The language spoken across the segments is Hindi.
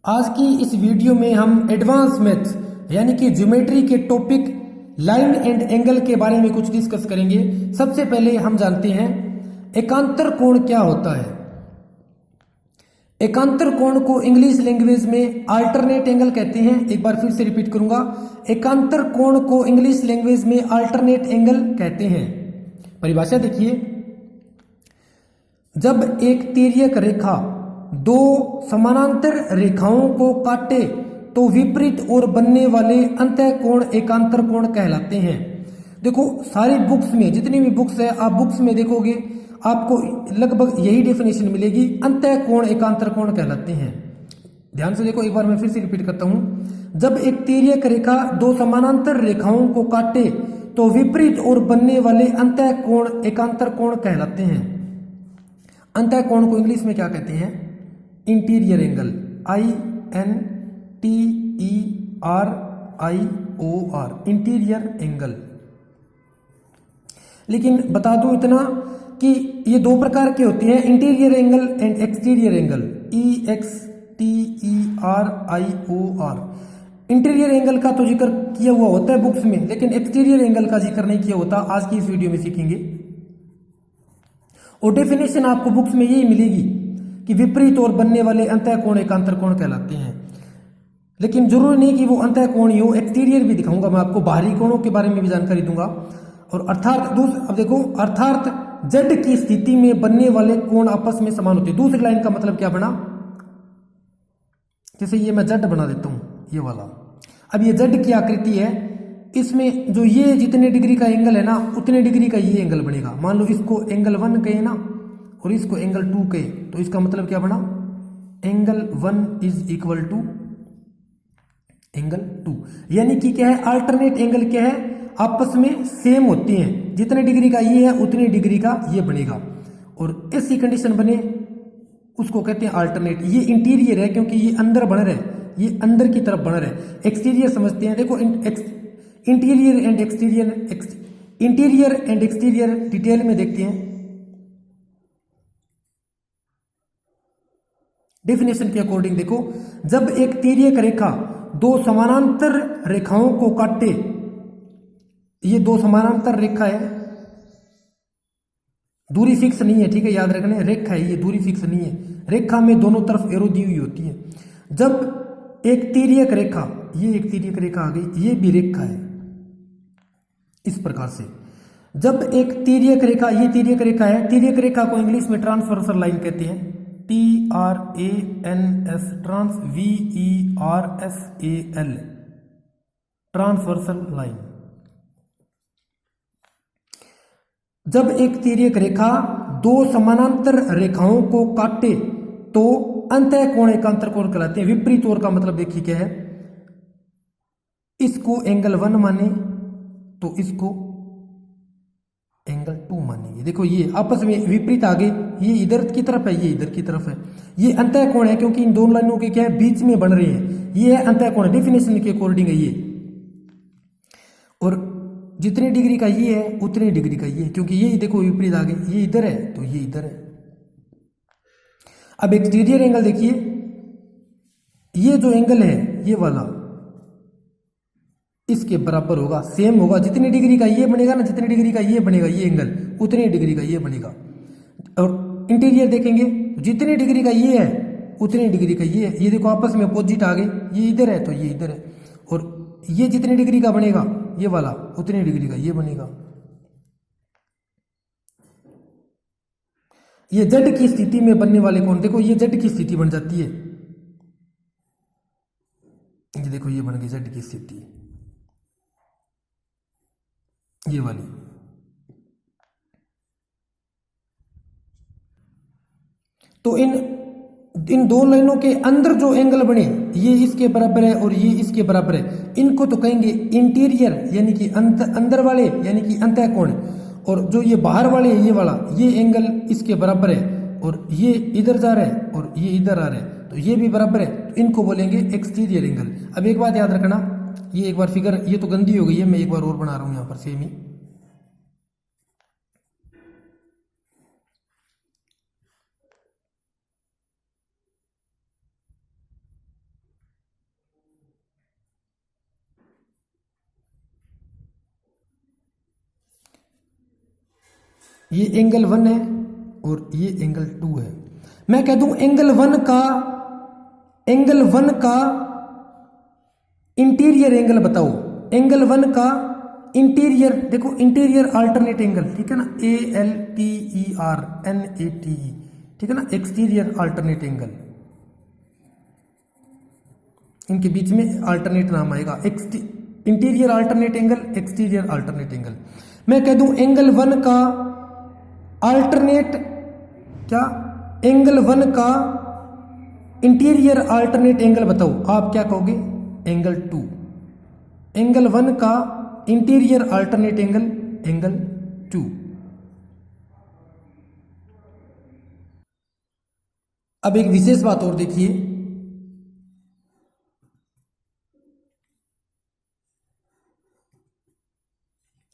आज की इस वीडियो में हम एडवांस मैथ्स यानी कि ज्योमेट्री के टॉपिक लाइन एंड एंगल के बारे में कुछ डिस्कस करेंगे। सबसे पहले हम जानते हैं एकांतर कोण क्या होता है। एकांतर कोण को इंग्लिश लैंग्वेज में अल्टरनेट एंगल कहते हैं। एक बार फिर से रिपीट करूंगा, एकांतर कोण को इंग्लिश लैंग्वेज में अल्टरनेट एंगल कहते हैं। परिभाषा देखिए, जब एक तिर्यक रेखा दो समानांतर रेखाओं को काटे तो विपरीत ओर बनने वाले अंतः कोण एकांतर कोण कहलाते हैं। देखो, सारी बुक्स में जितनी भी बुक्स है, आप बुक्स में देखोगे आपको लगभग यही डेफिनेशन मिलेगी, अंतः कोण एकांतर कोण कहलाते हैं। ध्यान से देखो, एक बार मैं फिर से रिपीट करता हूं। जब एक तिर्यक रेखा दो समानांतर रेखाओं को काटे तो विपरीत ओर बनने वाले अंतः कोण एकांतर कोण कहलाते हैं। अंतः कोण को इंग्लिश में क्या कहते हैं? Interior angle, INTERIOR, interior angle. लेकिन बता दूं इतना कि ये दो प्रकार के होते हैं, interior angle and exterior angle, EXTERIOR। Interior angle का तो जिक्र किया हुआ होता है बुक्स में, लेकिन एक्सटीरियर एंगल का जिक्र नहीं किया होता। आज की इस वीडियो में सीखेंगे और डेफिनेशन आपको बुक्स में यही मिलेगी कि विपरीत और बनने वाले अंतः कोण एकांतर कोण कहलाते हैं। लेकिन जरूरी नहीं कि वो अंतः कोण ही हो, एक्सटीरियर भी दिखाऊंगा मैं आपको, बाहरी कोणों के बारे में भी जानकारी दूंगा। और अर्थात अब देखो, अर्थात जेड की स्थिति में बनने वाले कोण आपस में समान होते हैं। दूसरी लाइन का मतलब क्या बना? जैसे ये मैं जेड बना देता हूं, ये वाला। अब ये जेड की आकृति है, इसमें जो ये जितने डिग्री का एंगल है ना, उतने डिग्री का ये एंगल बनेगा। मान लो इसको एंगल 1 कहे ना और इसको एंगल 2 कहे, तो इसका मतलब क्या बना? Angle 1 is equal to angle 2। यानी कि क्या है? अल्टरनेट एंगल क्या है? आपस में सेम होती हैं। जितने डिग्री का ये है उतने डिग्री का ये बनेगा, और ऐसी कंडीशन बने उसको कहते हैं अल्टरनेट। ये इंटीरियर है क्योंकि ये अंदर बन रहा है, ये अंदर की तरफ बन रहा है। एक्सटीरियर समझते हैं, देखो इंटीरियर एंड एक्सटीरियर डिटेल में देखते हैं। डेफिनेशन के अकॉर्डिंग देखो, जब एक तिर्यक रेखा दो समानांतर रेखाओं को काटे, ये दो समानांतर रेखा है, दूरी फिक्स नहीं है, ठीक है, याद रखना, रेखा है ये, दूरी फिक्स नहीं है। रेखा में दोनों तरफ एरो दी हुई होती है। जब एक तिर्यक रेखा, ये एक तिर्यक रेखा आ गई, ये भी रेखा है इस प्रकार से। जब एक तिर्यक रेखा, ये तिर्यक रेखा है, तिर्यक रेखा को इंग्लिश में ट्रांसवर्सल लाइन कहते हैं, TRANS, trans, VERSAL, transversal line. जब एक तिर्यक रेखा दो समानांतर रेखाओं को काटे तो अंतः कोण एकांतर कोण कहलाते हैं। विपरीत ओर का मतलब देखिए क्या है? इसको एंगल 1 माने तो इसको एंगल 2 मानेंगे। देखो, ये आपस में विपरीत आगे, ये इधर की तरफ है, ये इधर की तरफ है। ये अंतः कोण है क्योंकि इन दोनों लाइनों के क्या है? बीच में बन रहे हैं। ये है अंतः कोण, डेफिनेशन के अकॉर्डिंग है ये। और जितने डिग्री का ये है उतने डिग्री का ये है, क्योंकि ये देखो विपरीत आगे, ये इधर है तो ये इधर है। अब एक्सटीरियर एंगल देखिए, ये जो एंगल है ये वाला इसके बराबर होगा, सेम होगा। जितनी डिग्री का ये बनेगा ना, जितनी डिग्री का ये बनेगा ये एंगल, उतनी डिग्री का ये बनेगा। और इंटीरियर देखेंगे, जितनी डिग्री का ये है उतनी डिग्री का ये है। ये देखो आपस में अपोजिट आ गए, ये इधर है तो ये इधर है। और ये जितनी डिग्री का बनेगा ये वाला, उतनी डिग्री का ये बनेगा। ये जेड की स्थिति में बनने वाले कोण, देखो ये जेड की स्थिति बन जाती है। ये देखो ये बन गई जेड की स्थिति, ये वाली। तो इन दो लाइनों के अंदर जो एंगल बने, ये इसके बराबर है और ये इसके बराबर है, इनको तो कहेंगे इंटीरियर यानी कि अंदर वाले यानी कि अंतः कोण। और जो ये बाहर वाले है, ये वाला, ये एंगल इसके बराबर है, और ये इधर जा रहा है और ये इधर आ रहा है, तो ये भी बराबर है, तो इनको बोलेंगे एक्सटीरियर एंगल। अब एक बात याद रखना, ये एक बार फिगर, ये तो गंदी हो गई है, मैं एक बार और बना रहा हूं यहां पर सेम ही। ये एंगल 1 है और ये एंगल 2 है। मैं कह दूं एंगल 1 का इंटीरियर एंगल बताओ। एंगल 1 का इंटीरियर, देखो इंटीरियर अल्टरनेट एंगल, ठीक है ना, ALTERNATE, ठीक है ना। एक्सटीरियर अल्टरनेट एंगल, इनके बीच में अल्टरनेट नाम आएगा, interior alternate angle, exterior alternate angle. मैं कह दूं एंगल 1 का अल्टरनेट, क्या, एंगल 1 का इंटीरियर अल्टरनेट एंगल बताओ, आप क्या कहोगे, एंगल 2। एंगल 1 का इंटीरियर अल्टरनेट एंगल, एंगल 2। अब एक विशेष बात और देखिए,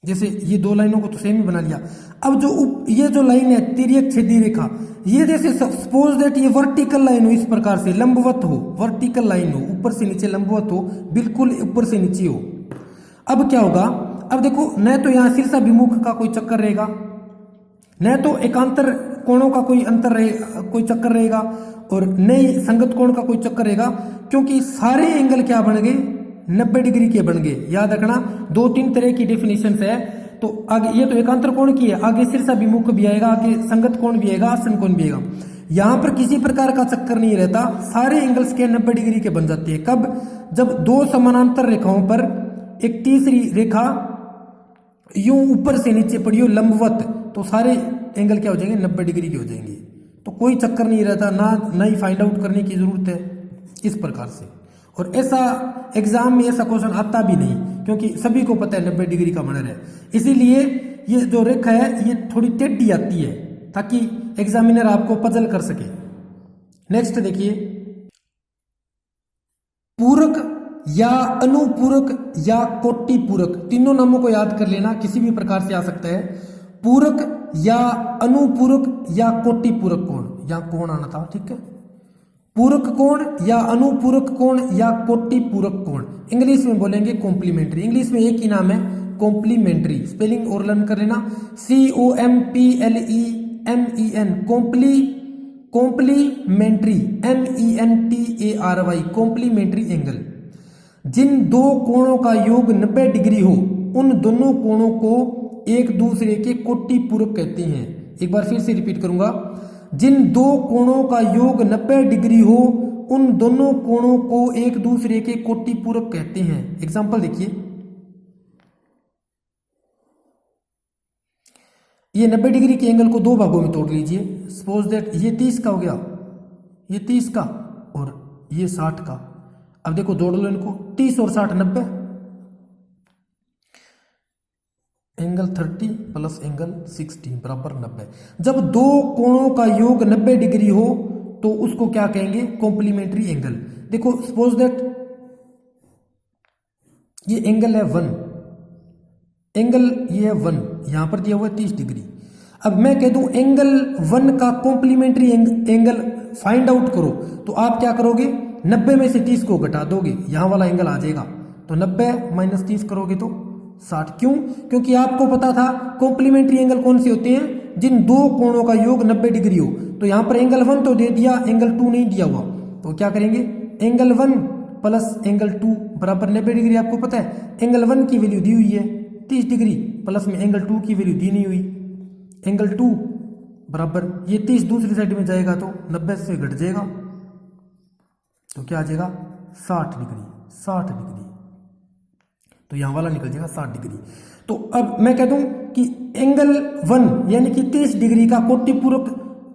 जैसे ये दो लाइनों को तो सेम ही बना लिया। अब जो ये जो लाइन है तिर्यक छेदी रेखा, ये जैसे सपोज दैट ये वर्टिकल लाइन हो, इस प्रकार से लंबवत हो, वर्टिकल लाइन हो, ऊपर से नीचे लंबवत हो, बिल्कुल ऊपर से नीचे हो। अब क्या होगा, अब देखो न तो यहां शीर्षाभिमुख का कोई चक्कर रहेगा, न तो एकांतर कोणों का कोई अंतर रहेगा, कोई चक्कर रहेगा, और न ही संगत कोण का कोई चक्कर रहेगा, क्योंकि सारे एंगल क्या बन गए, 90 डिग्री के बन गए। याद रखना 2-3 तरह की डेफिनेशन है। तो आगे ये तो एकांतर कोण की है, आगे शीर्षाभिमुख भी आएगा, आगे संगत कोण भी आएगा, आसन कोण भी आएगा। यहां पर किसी प्रकार का चक्कर नहीं रहता, सारे एंगल्स के 90 डिग्री के बन जाते हैं। कब, जब दो समानांतर रेखाओं पर एक तीसरी रेखा यूं ऊपर से नीचे पड़ी हो लंबवत, तो सारे एंगल क्या हो जाएंगे, 90 डिग्री के हो जाएंगे। तो कोई चक्कर नहीं रहता, ना ही फाइंड आउट करने की जरूरत है इस प्रकार से। और ऐसा एग्जाम में ऐसा क्वेश्चन आता भी नहीं, क्योंकि सभी को पता है 90 डिग्री का बनर है। इसीलिए ये जो रेखा है ये थोड़ी टेढ़ी आती है, ताकि एग्जामिनर आपको पजल कर सके। नेक्स्ट देखिए, पूरक या अनुपूरक या कोटि पूरक, तीनों नामों को याद कर लेना, किसी भी प्रकार से आ सकता है। पूरक या अनुपूरक या कोटि पूरक कोण, या कोण आना था, ठीक है। पूरक कोण या अनुपूरक कोण या कोटि पूरक कोण, इंग्लिश में बोलेंगे कॉम्प्लीमेंट्री। इंग्लिश में एक ही नाम है कॉम्प्लीमेंट्री, स्पेलिंग और लर्न कर लेना, COMPLEMEN, complementary, MENTARY, complementary angle. जिन दो कोणों का योग 90 डिग्री हो, उन दोनों कोणों को एक दूसरे के कोटि पूरक कहते हैं। एक बार फिर से रिपीट करूंगा, जिन दो कोणों का योग 90 डिग्री हो, उन दोनों कोणों को एक दूसरे के कोटि पूरक कहते हैं। एग्जांपल देखिए, ये 90 डिग्री के एंगल को दो भागों में तोड़ लीजिए। सपोज दैट ये 30 का हो गया, ये 30 का, और ये 60 का। अब देखो जोड़ लो इनको, 30 और 60 90, एंगल 30 प्लस एंगल 60 बराबर 90। जब दो कोणों का योग 90 डिग्री हो तो उसको क्या कहेंगे, कॉम्प्लीमेंट्री एंगल। देखो सपोज दैट ये एंगल है 1, एंगल ये है 1, यहां पर दिया हुआ है 30 डिग्री। अब मैं कह दूं एंगल 1 का कॉम्प्लीमेंट्री एंगल फाइंड आउट करो, तो आप क्या करोगे, 90 में से 30 को घटा दोगे, यहां वाला एंगल आ जाएगा। तो 90 माइनस 30 करोगे तो 60। क्यों, क्योंकि आपको पता था कॉम्प्लीमेंट्री एंगल कौन से होते हैं, जिन दो कोणों का योग 90 डिग्री हो। तो यहां पर एंगल 1 तो दे दिया, एंगल 2 नहीं दिया हुआ, तो क्या करेंगे, एंगल 1 प्लस एंगल 2 बराबर 90 डिग्री। आपको पता है एंगल 1 की वैल्यू दी हुई है 30 डिग्री, प्लस में एंगल 2 की वैल्यू दी नहीं हुई, एंगल 2 बराबर ये 30 दूसरी साइड में जाएगा तो 90 से घट जाएगा, तो क्या आ जाएगा 60 डिग्री, 60 डिग्री। तो यहां वाला निकल जाएगा 60 डिग्री। तो अब मैं कह दूं कि एंगल 1 यानी कि 30 डिग्री का कोटि पूरक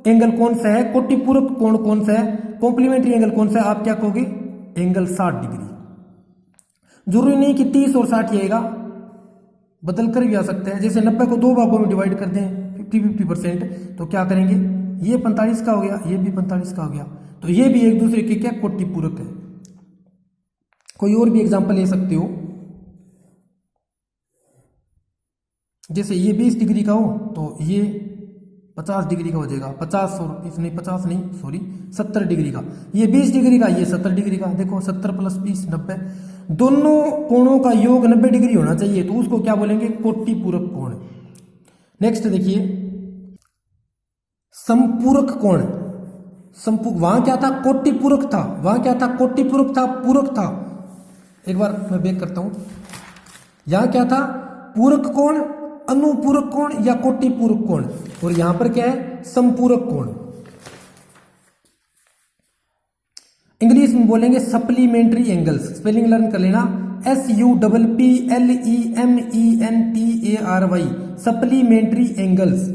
एंगल कौन सा है, कोटि पूरक कोण कौन सा है, कॉम्प्लीमेंट्री एंगल कौन सा है, आप क्या कहोगे, एंगल 60 डिग्री। जरूरी नहीं कि 30 और 60 ही आएगा, बदल कर भी आ सकता है। जैसे 90 को दो भागों में डिवाइड कर दें 50-50%, तो क्या करेंगे, ये 45 का हो गया, ये भी 45 का हो गया, तो ये भी एक दूसरे के क्या कोटि पूरक है। कोई और भी एग्जांपल ले सकते हो, जैसे ये 20 डिग्री का हो तो ये 50 डिग्री का हो जाएगा, 50 और इसमें 50 नहीं सॉरी 70 डिग्री का, ये 20 डिग्री का, ये 70 डिग्री का। देखो 70 प्लस 20 90, दोनों कोणों का योग 90 डिग्री होना चाहिए, तो उसको क्या बोलेंगे, कोटि पूरक कोण। नेक्स्ट देखिए, संपूरक कोण, वहां क्या था, कोटिपूरक था, वहां क्या था, कोटिपूरक था, पूरक था। एक बार मैं बैक करता हूं, यहां क्या था, पूरक कोण, अनुपूरक कोण या कोटिपूरक कोण, और यहां पर क्या है, संपूरक कोण। इंग्लिश में बोलेंगे सप्लीमेंट्री एंगल्स, स्पेलिंग लर्न कर लेना, SUPPLEMENTARY, सप्लीमेंट्री एंगल्स।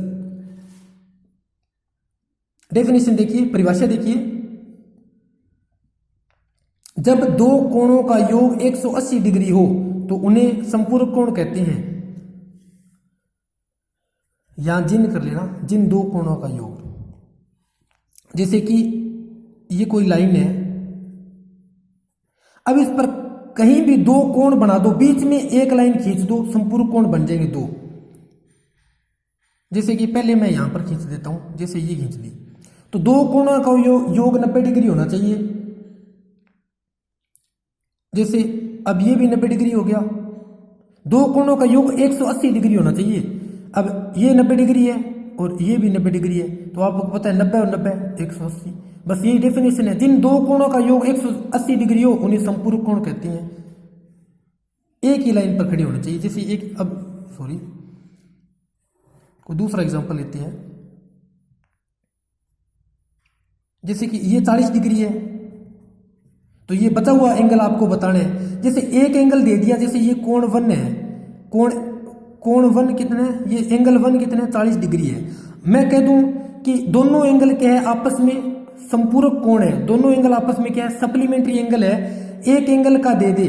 डेफिनेशन देखिए, परिभाषा देखिए, जब दो कोणों का योग 180 डिग्री हो तो उन्हें संपूरक कोण कहते हैं। यहां जिन कर लेना, जिन दो कोणों का योग, जैसे कि ये कोई लाइन है, अब इस पर कहीं भी दो कोण बना दो, बीच में एक लाइन खींच दो, संपूरक कोण बन जाएंगे दो। जैसे कि पहले मैं यहां पर खींच देता हूं, जैसे ये खींच दी, तो दो कोणों का योग 90 डिग्री होना चाहिए। जैसे अब ये भी 90 डिग्री हो गया, दो कोणों का योग 180 डिग्री होना चाहिए। अब ये 90 डिग्री है और ये भी 90 डिग्री है, तो आपको पता है 90 और 90 180, बस यही डेफिनेशन है। जिन दो कोणों का योग 180 डिग्री हो उन्हें संपूरक कोण कहते हैं। एक ही लाइन पर खड़े होने चाहिए। जैसे एक, अब सॉरी, कोई दूसरा एग्जांपल लेते हैं, जैसे कि ये 40 डिग्री है, तो ये बचा हुआ एंगल आपको बताना है। जैसे एक एंगल दे दिया, जैसे ये कोण 1 है, कोण 1 कितना है, ये एंगल 1 कितना है, 40 डिग्री है। मैं कह दूं कि दोनों एंगल क्या है, आपस में संपूरक कोण है, दोनों एंगल आपस में क्या है, सप्लीमेंट्री एंगल है। एक एंगल का दे दे,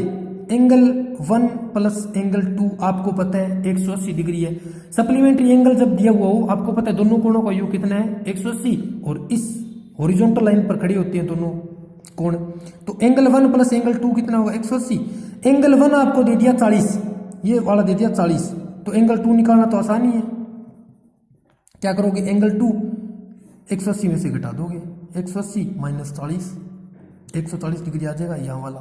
एंगल 1 प्लस एंगल 2 आपको पता है 180 डिग्री है। सप्लीमेंट्री एंगल जब दिया हुआ हो, आपको पता है दोनों कोणों का योग कितना है, 180, और इस हॉरिजॉन्टल लाइन पर खड़ी होती है दोनों कोण, तो एंगल 1 प्लस एंगल 2 कितना होगा, 180। एंगल 1 आपको दे दिया 40, ये वाला दे दिया 40, तो एंगल 2 निकालना तो आसानी है। क्या करोगे, एंगल 2 180 में से घटा दोगे, 180 माइनस 40, 140 डिग्री आ जाएगा यहाँ वाला।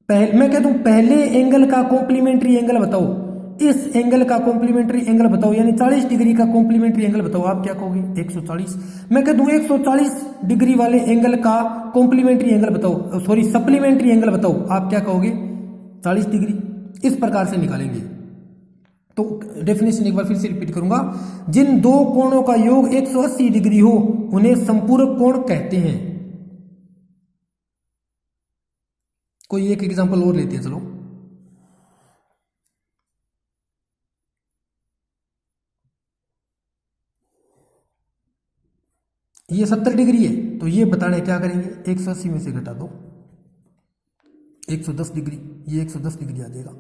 मैं कहता हूं पहले एंगल का कॉम्प्लीमेंट्री एंगल बताओ, इस एंगल का कॉम्प्लीमेंट्री एंगल बताओ, यानी 40 डिग्री का कॉम्प्लीमेंट्री एंगल बताओ, आप क्या कहोगे, 140। मैं कह दूं 140 डिग्री वाले एंगल का कॉम्प्लीमेंट्री एंगल बताओ, सॉरी सप्लीमेंट्री एंगल बताओ, आप क्या कहोगे, 40 डिग्री। इस प्रकार से निकालेंगे। तो डेफिनेशन एक बार फिर से रिपीट करूंगा, जिन दो कोणों का योग 180 डिग्री हो उन्हें संपूरक कोण कहते हैं। कोई एक एग्जांपल और लेते हैं, चलो। ये 70 डिग्री है, तो ये बताने क्या करेंगे, 180 में से घटा दो 110 डिग्री, ये 110 डिग्री आ जाएगा।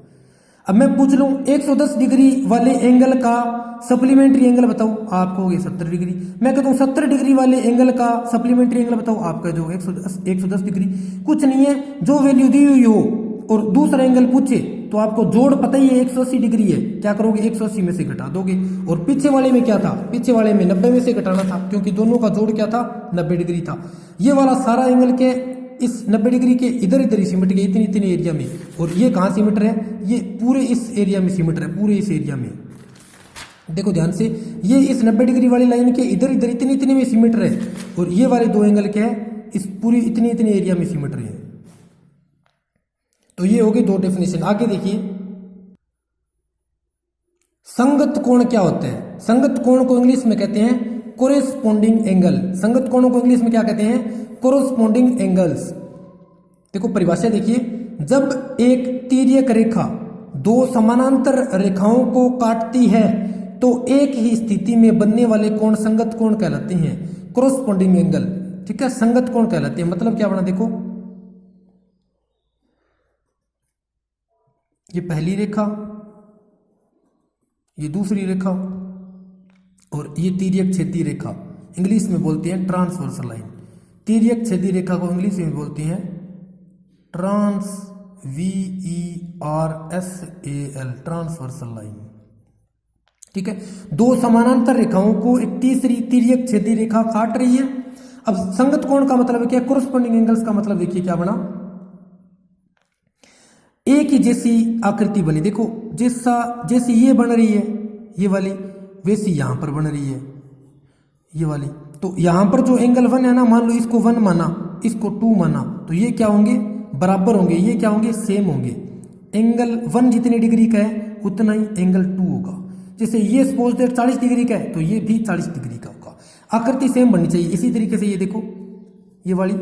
अब मैं पूछ लूं 110 डिग्री वाले एंगल का सप्लीमेंट्री एंगल बताओ, आप कहोगे 70 डिग्री। मैं कहता हूं 70 डिग्री वाले एंगल का सप्लीमेंट्री एंगल बताओ, आप कह दो 110 डिग्री। कुछ नहीं है, जो वैल्यू दी हुई हो और दूसरा एंगल पूछे तो आपको जोड़ पता ही है 180 डिग्री है, क्या करोगे, 180 में से घटा दोगे। और पीछे वाले में क्या था, पीछे वाले में 90 में से घटाना था, क्योंकि दोनों का जोड़ क्या था, 90 डिग्री था। ये वाला सारा एंगल के इस 90 डिग्री के इधर इधर ही सिमट गए, इतनी इतनी एरिया में। और ये कहां सिमट रहे, ये पूरे इस एरिया में सिमट रहे, पूरे इस एरिया में। देखो ध्यान से, ये इस 90 डिग्री वाली लाइन के इधर इधर इतनी इतनी में सिमट रहे, और ये वाले दो एंगल क्या है, इस पूरी इतनी इतनी एरिया में सिमट रहे हैं। तो ये हो गई दो डेफिनेशन। आगे देखिए, संगत कोण क्या होता है। संगत कोण को इंग्लिश में कहते हैं कोरेस्पोंडिंग एंगल। संगत कोणों को इंग्लिश में क्या कहते हैं, कोरेस्पोंडिंग एंगल्स। देखो परिभाषा देखिए, जब एक तिर्यक रेखा दो समानांतर रेखाओं को काटती है तो एक ही स्थिति में बनने वाले कोण संगत कोण कहलाते हैं, कोरेस्पोंडिंग एंगल। ठीक है, संगत कोण कहलाते हैं। मतलब क्या बना, देखो ये पहली रेखा, ये दूसरी रेखा, और ये तिर्यक छेदी रेखा, इंग्लिश में बोलते हैं ट्रांसवर्सल लाइन। तिर्यक छेदी रेखा को इंग्लिश में बोलते हैं VERSAL, ट्रांसवर्सल लाइन। ठीक है, दो समानांतर रेखाओं को एक तीसरी तिर्यक छेदी रेखा काट रही है। अब संगत कोण का मतलब क्या, कोरेस्पोंडिंग एंगल्स का मतलब देखिए क्या बना, एक ही जैसी आकृति बनी। देखो जैसी ये बन रही है ये वाली, वैसी यहां पर बन रही है। ये वाली। तो यहाँ पर जो एंगल 1 है ना, मान लो इसको 1 माना, इसको 2 माना, तो ये क्या होंगे, बराबर होंगे, ये क्या होंगे, सेम होंगे। एंगल 1 जितने डिग्री का है उतना ही एंगल 2 होगा। जैसे ये सपोज दैट 40 डिग्री का है तो ये भी 40 डिग्री का होगा। आकृति सेम बननी चाहिए। इसी तरीके से ये देखो, ये वाली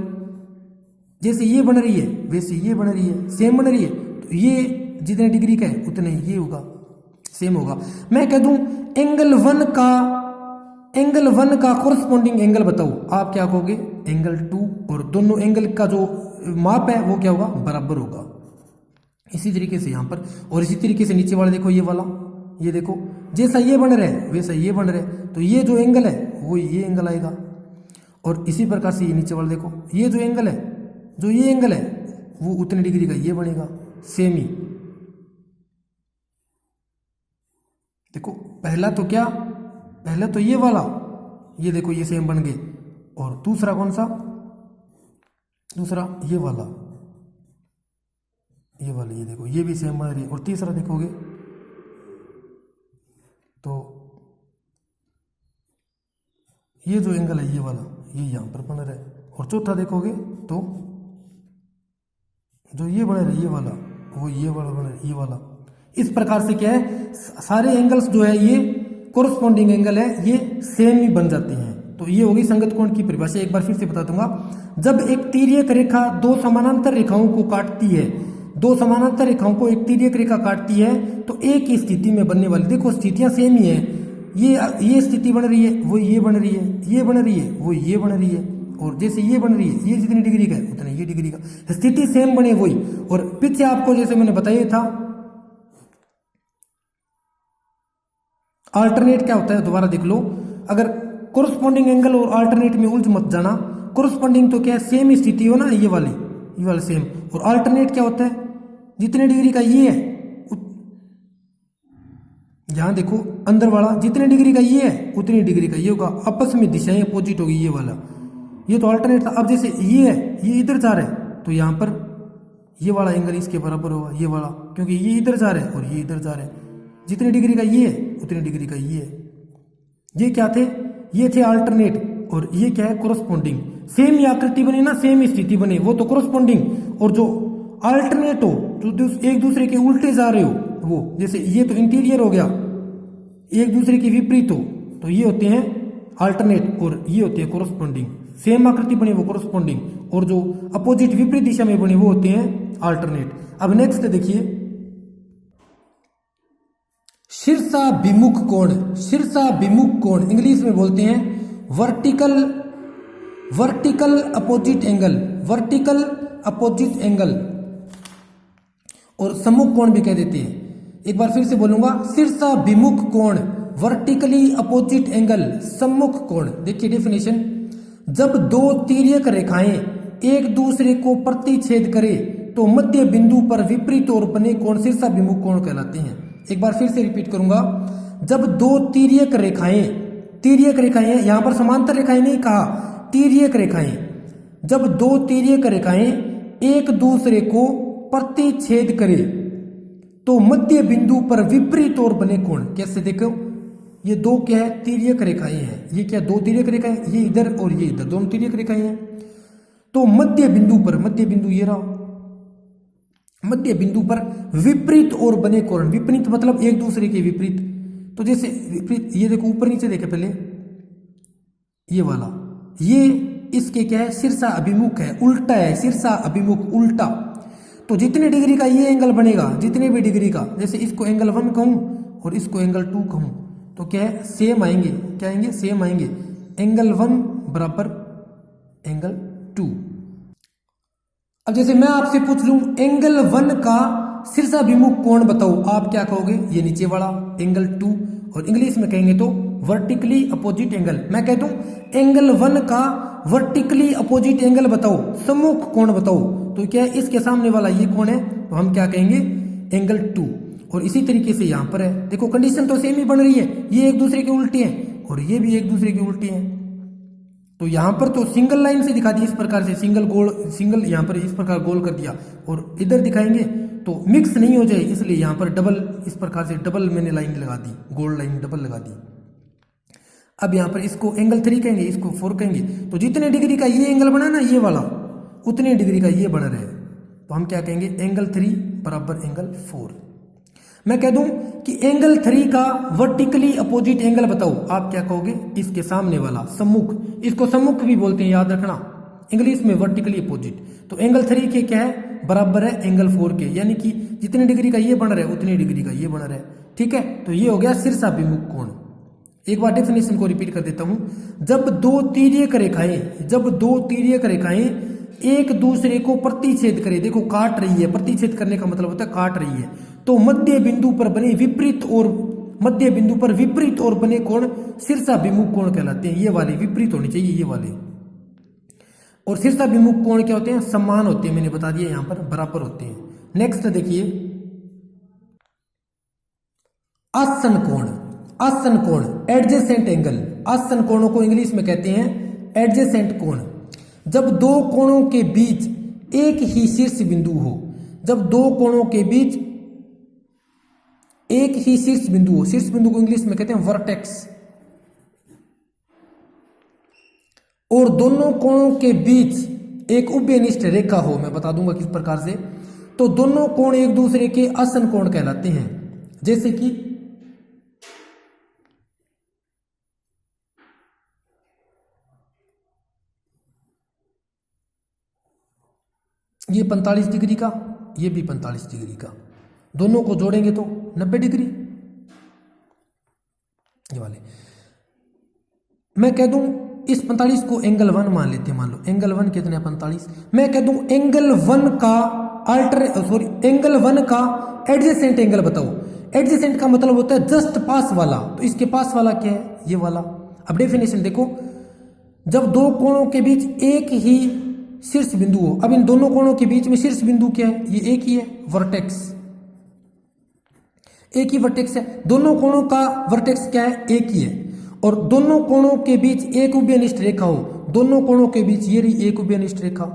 जैसे ये बन रही है वैसे ये बन रही है, सेम बन रही है, तो ये जितने डिग्री का है उतने ये होगा, सेम होगा। मैं कह दूं एंगल 1 का कोरस्पॉन्डिंग एंगल बताओ, आप क्या कहोगे, एंगल 2, और दोनों एंगल का जो माप है वो क्या होगा, बराबर होगा। इसी तरीके से यहाँ पर, और इसी तरीके से नीचे वाला देखो, ये वाला, ये देखो जैसा ये बन रहा है वैसा ये बन रहा है, तो ये जो एंगल है वो ये एंगल आएगा। और इसी प्रकार से ये नीचे वाला देखो, ये जो एंगल है, जो ये एंगल है वो उतने डिग्री का ये बनेगा, सेम ही। देखो पहला तो क्या, पहला तो ये वाला, ये देखो ये सेम बन गए, और दूसरा कौन सा, दूसरा ये वाला, ये वाला, ये देखो ये भी सेम बन रही है। और तीसरा देखोगे तो ये जो एंगल है ये वाला, ये यहां पर बन रहा है। और चौथा देखोगे तो जो ये बन रहा है ये वाला, वो ये वाला बन रहा है, ये वाला। इस प्रकार से क्या है, सारे एंगल्स जो है ये कोरस्पॉन्डिंग एंगल है, ये सेम ही बन जाते हैं। तो ये होगी संगत कोण की परिभाषा। एक बार फिर से बता दूंगा, जब एक तिर्यक रेखा दो समानांतर रेखाओं को काटती है, दो समानांतर रेखाओं को एक तिर्यक रेखा काटती है, तो एक ही स्थिति में बनने वाली, देखो स्थितियां सेम ही है, ये स्थिति बन रही है, वो ये बन रही है, ये बन रही है, वो ये बन रही है, और जैसे ये बन रही है, ये जितनी डिग्री का है उतने ये डिग्री का, स्थिति सेम बने वही। और पीछे आपको जैसे मैंने बताया था, अल्टरनेट क्या होता है, दोबारा देख लो। अगर कोरस्पॉन्डिंग एंगल और अल्टरनेट में उलझ मत जाना। कोरस्पॉन्डिंग तो क्या है, सेम ही स्थिति हो ना, ये वाली सेम। और अल्टरनेट क्या होता है, जितने डिग्री का ये है, यहां देखो अंदर वाला, जितने डिग्री का ये है उतनी डिग्री का ये होगा, आपस में दिशाएं अपोजिट होगी, ये वाला। ये तो अल्टरनेट था। अब जैसे ये है, ये इधर जा रहा है, तो यहां पर ये वाला एंगल इसके बराबर होगा, ये वाला, क्योंकि ये इधर जा रहा है और ये इधर जा रहा है। जितने डिग्री का ये है उतनी डिग्री का ये है। ये क्या थे, ये थे अल्टरनेट, और ये क्या है, कोरस्पॉन्डिंग। सेम ही आकृति बने ना, सेम ही स्थिति बने, वो तो कोरस्पॉन्डिंग। और जो अल्टरनेट हो, जो एक दूसरे के उल्टे जा रहे हो, वो जैसे ये तो इंटीरियर हो गया, एक दूसरे के विपरीत हो, तो ये होते हैं अल्टरनेट, और ये होते हैं कोरस्पॉन्डिंग। सेम आकृति बनी वो कोरस्पॉन्डिंग, और जो अपोजिट विपरीत दिशा में बनी वो होते हैं अल्टरनेट। अब नेक्स्ट देखिए, शीर्षाभिमुख कोण। शीर्षाभिमुख कोण इंग्लिश में बोलते हैं vertical opposite angle, vertical opposite angle, और सम्मुख कोण भी कह देते हैं। एक बार फिर से बोलूंगा, शीर्षाभिमुख कोण, वर्टिकली अपोजिट एंगल, सम्मुख कोण। देखिए डेफिनेशन, जब दो तिर्यक रेखाएं एक दूसरे को प्रतिच्छेद करे तो मध्य बिंदु पर विपरीत ओर बने कोण शीर्षाभिमुख कोण कहलाते हैं। एक बार फिर से रिपीट करूंगा, जब दो तिर्यक रेखाएं, यहां पर समांतर रेखाएं नहीं कहा, तिर्यक रेखाएं, जब दो तिर्यक रेखाएं एक दूसरे को प्रतिच्छेद करे तो मध्य बिंदु पर विपरीत ओर बने कोण। कैसे देखो, ये दो क्या है, तिर्यक रेखाएं हैं। ये क्या, दो तिर्यक रेखाएं, ये इधर और ये इधर, दोनों तिर्यक रेखाएं हैं। तो मध्य बिंदु पर, मध्य बिंदु ये रहा, मध्य बिंदु पर विपरीत ओर बने कोण। विपरीत मतलब एक दूसरे के विपरीत। तो जैसे विपरीत, ये देखो ऊपर नीचे देखे पहले, ये वाला, ये इसके क्या है, शीर्षा अभिमुख है, उल्टा है, शीर्षा अभिमुख उल्टा। तो जितने डिग्री का ये एंगल बनेगा, जितने भी डिग्री का, जैसे इसको एंगल 1 कहूं और इसको एंगल 2 कहूं, तो क्या है, सेम आएंगे। क्या आएंगे, सेम आएंगे। एंगल 1 बराबर एंगल 2। अब जैसे मैं आपसे पूछ लूं एंगल 1 का शीर्षाभिमुख कोण बताओ, आप क्या कहोगे, ये नीचे वाला एंगल 2, और इंग्लिश में कहेंगे तो वर्टिकली अपोजिट एंगल। मैं कहता हूं एंगल 1 का वर्टिकली अपोजिट एंगल बताओ, सम्मुख कोण बताओ, तो क्या है, इसके सामने वाला ये कोण है, तो हम क्या कहेंगे, एंगल 2। और इसी तरीके से यहां पर है, देखो कंडीशन तो सेम ही बन रही है, ये एक दूसरे के उल्टे हैं और ये भी एक दूसरे के उल्टे हैं। तो यहां पर तो सिंगल लाइन से दिखा दी इस प्रकार से, सिंगल यहां पर इस प्रकार गोल कर दिया, और इधर दिखाएंगे तो मिक्स नहीं हो जाए, इसलिए यहां पर डबल, इस प्रकार से डबल मैंने लाइन लगा दी, गोल लाइन डबल लगा दी। अब यहाँ पर इसको एंगल 3 कहेंगे, इसको 4 कहेंगे, तो जितने डिग्री का ये एंगल बना ना ये वाला, उतने डिग्री का ये बन रहे, तो हम क्या कहेंगे एंगल 3 बराबर एंगल 4। मैं कह दूं कि एंगल 3 का वर्टिकली अपोजिट एंगल बताओ, आप क्या कहोगे, इसके सामने वाला सम्मुख, इसको सम्मुख भी बोलते हैं याद रखना इंग्लिश में, वर्टिकली अपोजिट। तो एंगल 3 के क्या है, बराबर है एंगल 4 के, यानी कि जितने डिग्री का ये बन रहा है उतनी डिग्री का ये बन रहा है। ठीक है, तो ये हो गया शीर्षाभिमुख कोण। एक बार डेफिनेशन को रिपीट कर देता हूं, जब दो तिर्यक रेखाएं एक दूसरे को प्रतिच्छेद करे, देखो काट रही है, प्रतिच्छेद करने का मतलब होता है काट रही है, तो मध्य बिंदु पर विपरीत और बने कोण शीर्षाभिमुख कोण कहलाते हैं। ये वाले विपरीत होने चाहिए ये वाले, और शीर्षाभिमुख कोण क्या होते हैं, समान होते हैं, मैंने बता दिया यहां पर बराबर होते हैं। नेक्स्ट देखिए आसन कोण एडजेसेंट एंगल, आसन कोणों को इंग्लिश में कहते हैं एडजेसेंट कोण। जब दो कोणों के बीच एक ही शीर्ष बिंदु हो, शीर्ष बिंदु को इंग्लिश में कहते हैं वर्टेक्स, और दोनों कोणों के बीच एक उभयनिष्ठ रेखा हो, मैं बता दूंगा किस प्रकार से, तो दोनों कोण एक दूसरे के आसन कोण कहलाते हैं। जैसे कि ये 45 डिग्री का, ये भी 45 डिग्री का, दोनों को जोड़ेंगे तो 90 डिग्री, ये वाले। मैं कह दूं इस 45 को एंगल 1 मान लेते हैं, मान लो एंगल 1 कितना है 45। मैं कह दूं एंगल 1 का एडजेसेंट एंगल बताओ। एडजेसेंट का मतलब होता है जस्ट पास वाला, तो इसके पास वाला क्या है, ये वाला। अब डेफिनेशन देखो, जब दो कोणों के बीच एक ही शीर्ष बिंदु हो, अब इन दोनों कोणों के बीच में शीर्ष बिंदु क्या है, ये एक ही है, वर्टेक्स, एक ही वर्टेक्स है। दोनों कोणों का वर्टेक्स क्या है, एक ही है, और दोनों कोणों के बीच एक उभयनिष्ठ रेखा हो, दोनों कोणों के बीच ये रही एक उभयनिष्ठ रेखा,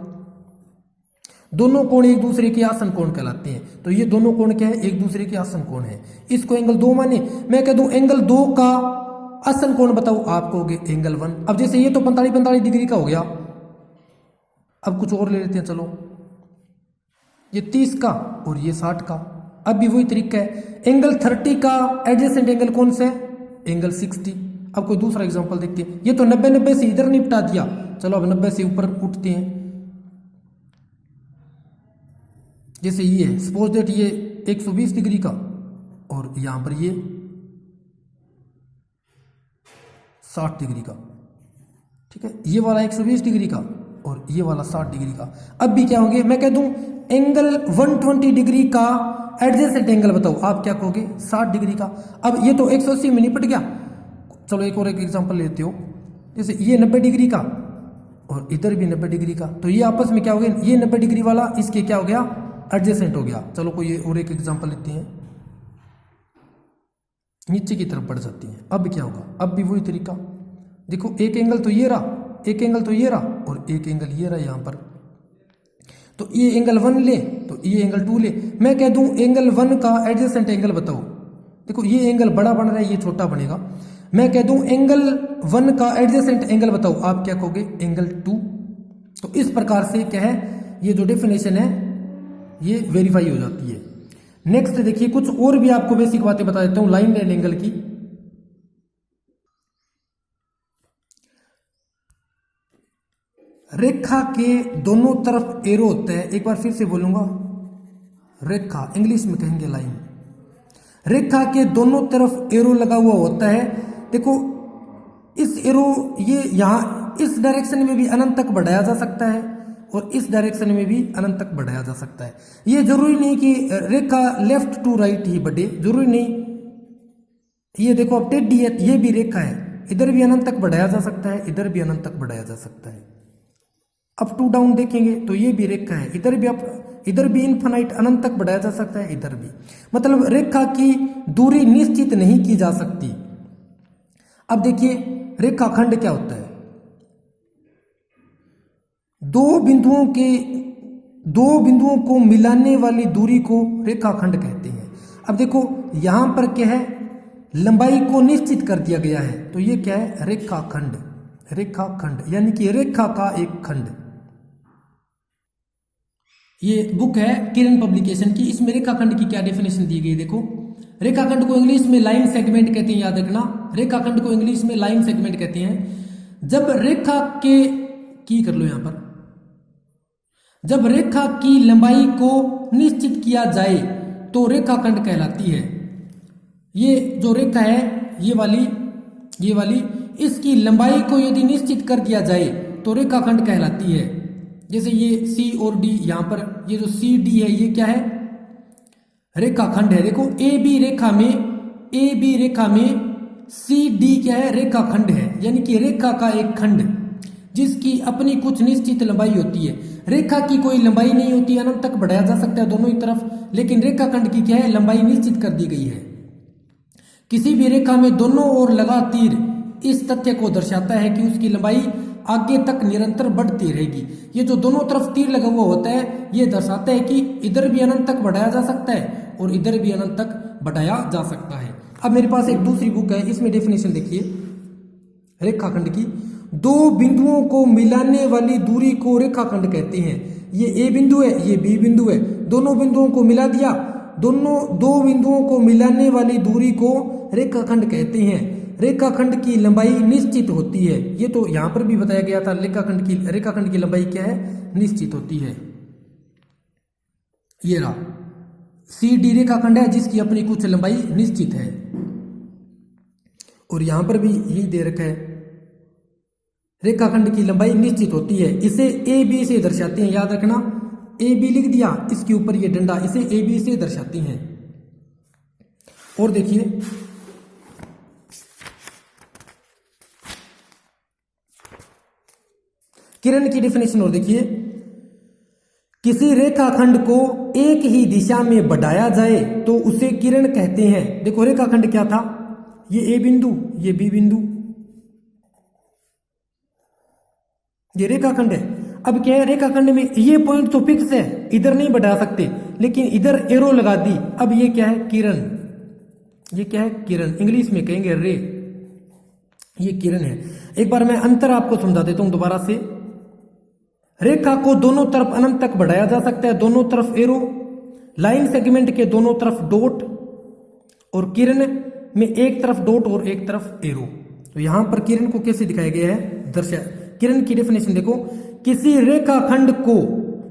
दोनों कोण एक दूसरे के आसन कोण कहलाते हैं। तो ये दोनों कोण क्या है, एक दूसरे के आसन कोण है, इसको एंगल 2 माने। मैं कह दूं एंगल 2 का आसन कोण बताओ, आप कहोगे एंगल 1। अब जैसे ये तो 45 डिग्री का हो गया, अब कुछ और ले लेते हैं, चलो ये 30 का और ये 60 का। अब भी वही तरीका है, एंगल 30 का एडजेसेंट एंगल कौन सा है, एंगल 60। अब कोई दूसरा एग्जांपल देखते हैं, ये तो 90 से इधर निपटा दिया, चलो अब 90 से ऊपर उठते हैं। जैसे ये है, सपोज दैट ये 120 डिग्री का और यहां पर ये 60 डिग्री का, ठीक है, ये वाला 120 डिग्री का और ये वाला 60 डिग्री का। अब भी क्या होंगे, मैं कह दूं एंगल 120 डिग्री का एडजेसेंट एंगल बताओ, आप क्या कहोगे 60 डिग्री का। अब ये तो 180 में निपट गया, चलो एक और एक एग्जांपल लेते हो, जैसे ये 90 डिग्री का और इधर भी 90 डिग्री का, तो ये आपस में क्या हो गया, ये 90 डिग्री वाला इसके क्या हो गया, एडजेसेंट हो गया। चलो कोई और एक एग्जांपल लेते हैं, नीचे की तरफ बढ़ जाती है। अब क्या होगा, अब भी वही तरीका, देखो एक एंगल तो ये रहा, एक एंगल तो ये रहा और एक एंगल ये रहा यहां पर, तो ये एंगल 1 ले तो ये एंगल 2 ले। मैं कह दूं एंगल 1 का एडजेसेंट एंगल बताओ, देखो ये एंगल बड़ा बन रहा है, ये छोटा बनेगा। मैं कह दूं एंगल 1 का एडजेसेंट एंगल बताओ, आप क्या कहोगे एंगल 2। तो इस प्रकार से क्या है, ये जो डेफिनेशन है ये वेरीफाई हो जाती है। नेक्स्ट देखिए, कुछ और भी आपको बेसिक बातें बता देता हूं लाइन एंड एंगल की। रेखा के दोनों तरफ एरो होता है, एक बार फिर से बोलूंगा, रेखा इंग्लिश में कहेंगे लाइन। रेखा के दोनों तरफ एरो लगा हुआ होता है, देखो इस एरो ये यहां इस डायरेक्शन में भी अनंत तक बढ़ाया जा सकता है और इस डायरेक्शन में भी अनंत तक बढ़ाया जा सकता है। ये जरूरी नहीं कि रेखा लेफ्ट टू राइट ही बढ़े, जरूरी नहीं। ये देखो अब टेढ़ी है, ये भी रेखा है, इधर भी अनंत तक बढ़ाया जा सकता है, इधर भी अनंत तक बढ़ाया जा सकता है। अप टू डाउन देखेंगे तो ये भी रेखा है, इधर भी इधर भी इनफाइनाइट अनंत तक बढ़ाया जा सकता है, इधर भी। मतलब रेखा की दूरी निश्चित नहीं की जा सकती। अब देखिए रेखाखंड क्या होता है, दो बिंदुओं को मिलाने वाली दूरी को रेखाखंड कहते हैं। अब देखो यहां पर क्या है, लंबाई को निश्चित कर दिया गया है। तो ये क्या है? रेखाखंड, रेखाखंड यानी कि रेखा का एक खंड। ये बुक है किरण पब्लिकेशन की, इसमें रेखाखंड की क्या डेफिनेशन दी गई देखो। रेखाखंड को इंग्लिश में लाइन सेगमेंट कहते हैं, याद रखना। रेखाखंड को इंग्लिश में लाइन सेगमेंट कहते हैं। जब रेखा के की कर लो यहां पर, जब रेखा की लंबाई को निश्चित किया जाए तो रेखाखंड कहलाती है। ये जो रेखा है ये वाली इसकी लंबाई को यदि निश्चित कर दिया जाए तो रेखाखंड कहलाती है। जैसे ये सी और डी, यहां पर ये जो सी डी है ये क्या है? रेखाखंड है। देखो ए बी रेखा में सी डी क्या है? रेखाखंड है, यानी कि रेखा का एक खंड जिसकी अपनी कुछ निश्चित लंबाई होती है। रेखा की कोई लंबाई नहीं होती, अनंत तक बढ़ाया जा सकता है दोनों ही तरफ, लेकिन रेखाखंड की क्या है? लंबाई निश्चित कर दी गई है। किसी भी रेखा में दोनों ओर लगा तीर इस तथ्य को दर्शाता है कि उसकी लंबाई आगे तक निरंतर बढ़ती रहेगी। ये जो दोनों तरफ तीर लगा हुआ होता है ये दर्शाता है कि इधर भी अनंत तक बढ़ाया जा सकता है और इधर भी अनंत तक बढ़ाया जा सकता है। अब मेरे पास एक दूसरी बुक है, इसमें डेफिनेशन देखिए रेखाखंड की। दो बिंदुओं को मिलाने वाली दूरी को रेखाखंड कहते हैं। ये ए बिंदु है, ये बी बिंदु है, दोनों बिंदुओं को मिला दिया, दो बिंदुओं को मिलाने वाली दूरी को रेखाखंड कहते हैं। रेखाखंड की लंबाई निश्चित होती है। ये तो यहां पर भी बताया गया था, रेखाखंड की लंबाई क्या है? निश्चित होती है। ये रहा सी डी रेखाखंड है जिसकी अपनी कुछ लंबाई निश्चित है, और यहां पर भी यही दे रखा है, रेखाखंड की लंबाई निश्चित होती है। इसे ए बी से दर्शाते हैं, याद रखना। ए बी लिख दिया, इसके ऊपर ये डंडा, इसे ए बी से दर्शाते हैं। और देखिए किरण की डेफिनेशन, और देखिए किसी रेखाखंड को एक ही दिशा में बढ़ाया जाए तो उसे किरण कहते हैं। देखो रेखाखंड क्या था? ये ए बिंदु, ये बी बिंदु, ये रेखाखंड है। अब क्या है? रेखाखंड में ये पॉइंट तो फिक्स है, इधर नहीं बढ़ा सकते, लेकिन इधर एरो लगा दी। अब ये क्या है? किरण। ये क्या है? किरण। इंग्लिश में कहेंगे रे। ये किरण है। एक बार मैं अंतर आपको समझा देता हूं दोबारा से। रेखा को दोनों तरफ अनंत तक बढ़ाया जा सकता है, दोनों तरफ एरो, लाइन सेगमेंट के दोनों तरफ डॉट, और किरण में एक तरफ डॉट और एक तरफ एरो। तो यहां पर किरण को कैसे दिखाया गया है? दर्शा। किरण की डेफिनेशन देखो, किसी रेखाखंड को,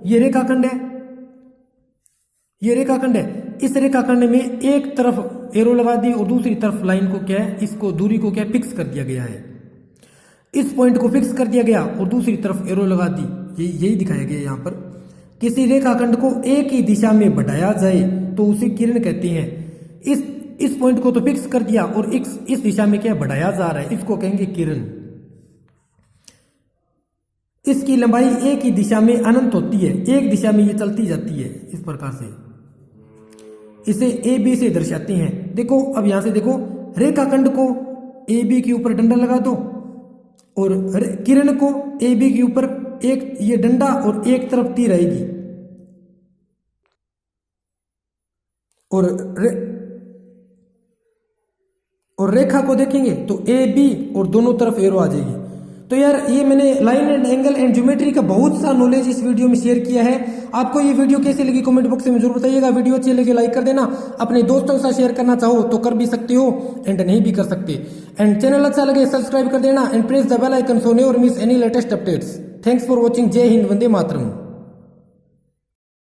ये रेखाखंड है, ये रेखाखंड है, इस रेखाखंड में एक तरफ एरो लगा दी और दूसरी तरफ लाइन को क्या है? इसको दूरी को क्या फिक्स कर दिया गया है। इस पॉइंट को फिक्स कर दिया गया और दूसरी तरफ एरो लगा दी। यही दिखाया गया यहां पर। किसी रेखाखंड को एक ही दिशा में बढ़ाया जाए तो उसे किरण कहते हैं। इस पॉइंट को तो फिक्स कर दिया और इस दिशा में क्या बढ़ाया जा रहा है, इसको कहेंगे किरण। इसकी लंबाई एक ही दिशा में अनंत होती है, एक दिशा में ये चलती जाती है इस प्रकार से। इसे ए बी से दर्शाते हैं। देखो अब यहां से देखो, रेखाखंड को ए बी के ऊपर डंडा लगा दो और किरण को ए बी के ऊपर एक ये डंडा और एक तरफ तीर आएगी, और रेखा को देखेंगे तो ए बी और दोनों तरफ एरो आ जाएगी। तो यार ये मैंने line and angle and geometry का बहुत सा नॉलेज इस वीडियो में शेयर किया है। आपको ये वीडियो कैसी लगी कमेंट बॉक्स में जरूर बताइएगा। वीडियो अच्छी लगे लाइक कर देना, अपने दोस्तों के साथ शेयर करना चाहो तो कर भी सकते हो एंड नहीं भी कर सकते। एंड चैनल अच्छा लगे सब्सक्राइब कर देना and press the bell icon so never miss any latest updates. Thanks for watching. जय हिंद, वंदे मातरम।